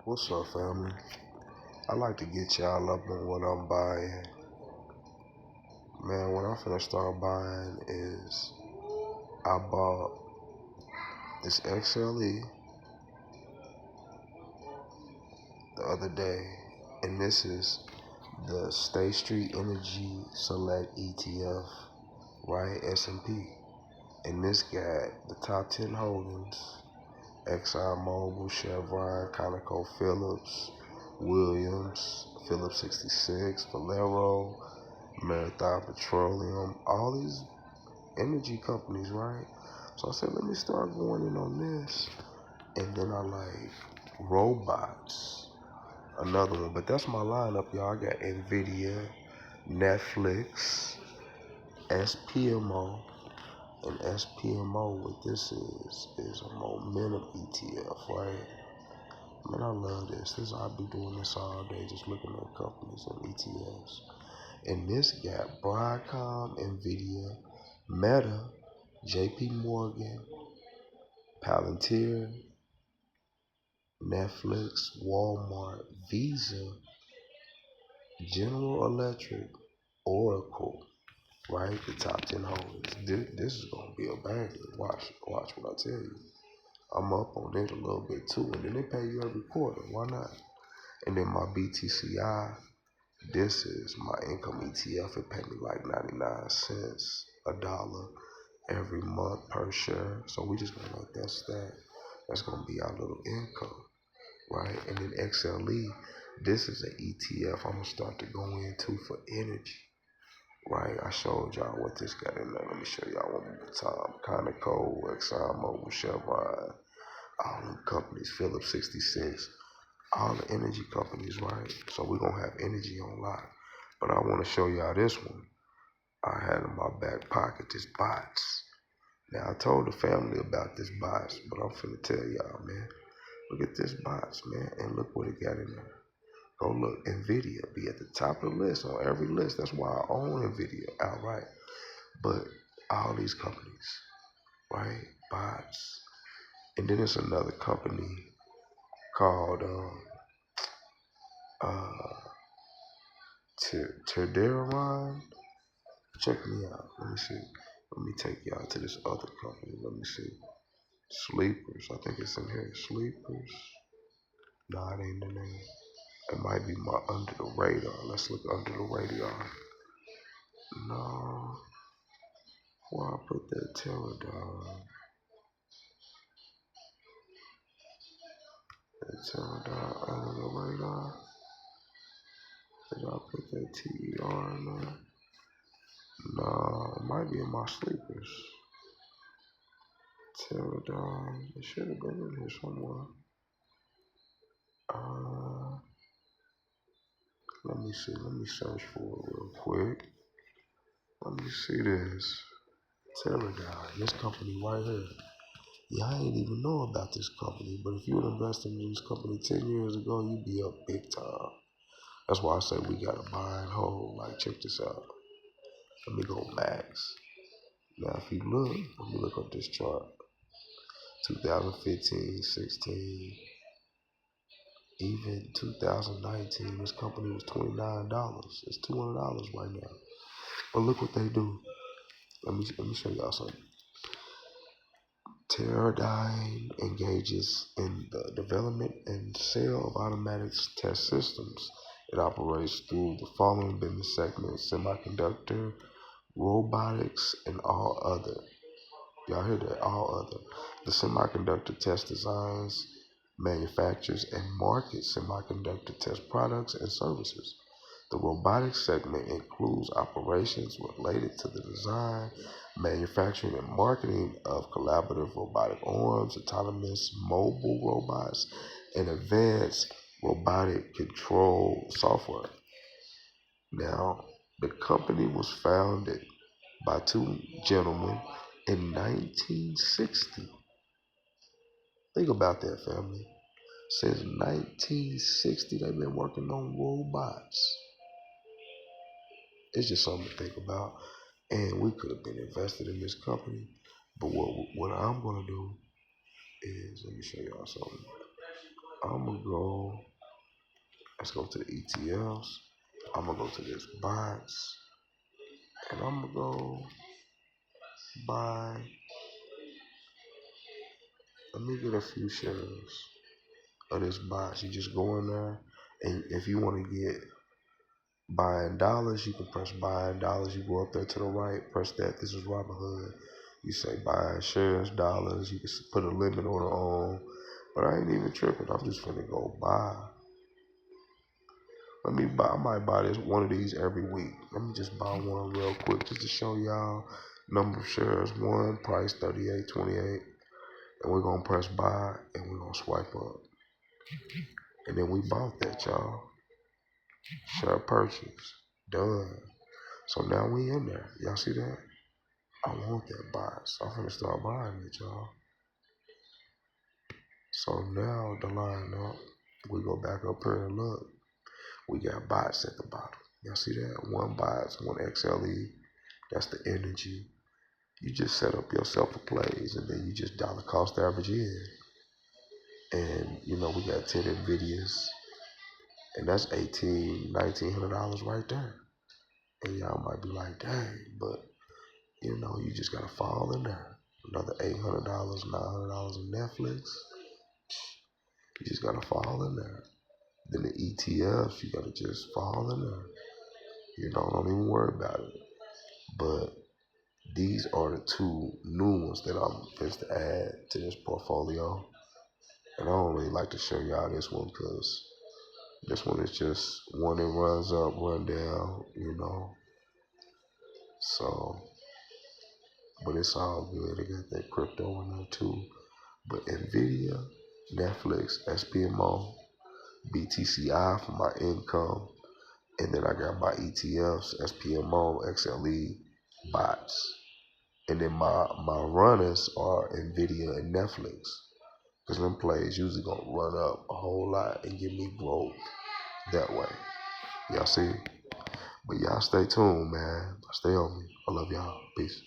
What's up, family? I like to get y'all up on what I'm buying. Man, what I'm finna start buying is I bought this XLE the other day, and this is the State Street Energy Select ETF, right? S&P. And this got the top 10 holdings: ExxonMobil, Chevron, ConocoPhillips, Williams, Phillips 66, Valero, Marathon Petroleum, all these energy companies, right? So I said, let me start going in on this. And then I like robots, another one. But that's my lineup, y'all. I got NVIDIA, Netflix, SPMO, and SPMO. What this is a momentum ETF, right? Man, I love this. I'll be doing this all day, just looking at companies and ETFs. And this got Broadcom, NVIDIA, Meta, JP Morgan, Palantir, Netflix, Walmart, Visa, General Electric, Oracle, right? The top 10 holdings. This is going to be a banger. Watch what I tell you. I'm up on it a little bit too. And then they pay you every quarter. Why not? And then my BTCI, this is my income ETF. It paid me like 99 cents, $1 every month per share. So we just gonna let that stack. That's gonna be our little income, right? And then XLE, this is an ETF I'm gonna start to go into for energy, right? I showed y'all what this got in there. Let me show y'all one more time. Conoco, ExxonMobil, Chevron, all them companies, Phillips 66, all the energy companies, right? So we're gonna have energy on lock. But I wanna show y'all this one. I had in my back pocket, this bots. Now, I told the family about this box, but I'm finna tell y'all, man. Look at this box, man, and look what it got in there. Go look. NVIDIA be at the top of the list on every list. That's why I own NVIDIA outright. But all these companies, right? Bots. And then there's another company called Terderon. Check me out. Let me see. Let me take y'all to this other company. Let me see. Sleepers. I think it's in here. Sleepers. Nah, it ain't the name. It might be my under the radar. Let's look under the radar. No. Where I put that Pterodon? That Pterodon under the radar. Did I put that TER in there? No, it might be in my sleepers. Pterodon. It should have been in here somewhere. Let me see. Let me search for it real quick. Let me see this. Pterodon. This company right here. Yeah, I ain't even know about this company, but if you would invest in this company 10 years ago, you'd be up big time. That's why I say we gotta buy and hold. Like, check this out. Let me go max. Now, if you look, let me look up this chart. 2015, 16, even 2019, this company was $29. It's $200 right now. But look what they do. Let me show y'all something. Teradyne engages in the development and sale of automatic test systems. It operates through the following business segments: semiconductor, robotics, and all other. Y'all hear that? All other. The semiconductor test designs, manufactures, and markets semiconductor test products and services. The robotics segment includes operations related to the design, manufacturing, and marketing of collaborative robotic arms, autonomous mobile robots, and advanced robotic control software. Now, the company was founded by two gentlemen in 1960. Think about that, family. Since 1960, they've been working on robots. It's just something to think about. And we could have been invested in this company. But what I'm going to do is, let me show y'all something. I'm gonna go. Let's go to the ETFs. I'm gonna go to this bots, and I'm gonna go buy. Let me get a few shares of this bots. You just go in there, and if you want to get buying dollars, you can press buying dollars. You go up there to the right, press that. This is Robinhood. You say buying shares, dollars. You can put a limit on it on. But I ain't even tripping. I'm just finna go buy. Let me buy. I might buy this one of these every week. Let me just buy one real quick just to show y'all number of shares. One price 38.28, and we're gonna press buy, and we're gonna swipe up, and then we bought that, y'all. Share purchase done. So now we in there. Y'all see that? I want that buy, so I'm gonna start buying it, y'all. So now the line up. We go back up here and look. We got bots at the bottom. Y'all see that? One bots, one XLE. That's the energy. You just set up yourself for plays, and then you just dollar cost average in. And you know we got 10 Nvidias, and that's $1,900 right there. And y'all might be like, dang, but you know you just gotta fall in there. Another $800, $900 in Netflix. You just gotta fall in there. Then the ETFs, you gotta just fall in there. You know, don't even worry about it. But these are the two new ones that I'm supposed to add to this portfolio. And I don't really like to show y'all this one because this one is just one that runs up, run down, you know. So, but it's all good. They got that crypto in there too. But Nvidia, Netflix, SPMO, BTCI for my income, and then I got my ETFs, SPMO, XLE, bots. And then my runners are Nvidia and Netflix. Because them plays usually gonna run up a whole lot and give me growth that way. Y'all see? But y'all stay tuned, man. Stay on me. I love y'all. Peace.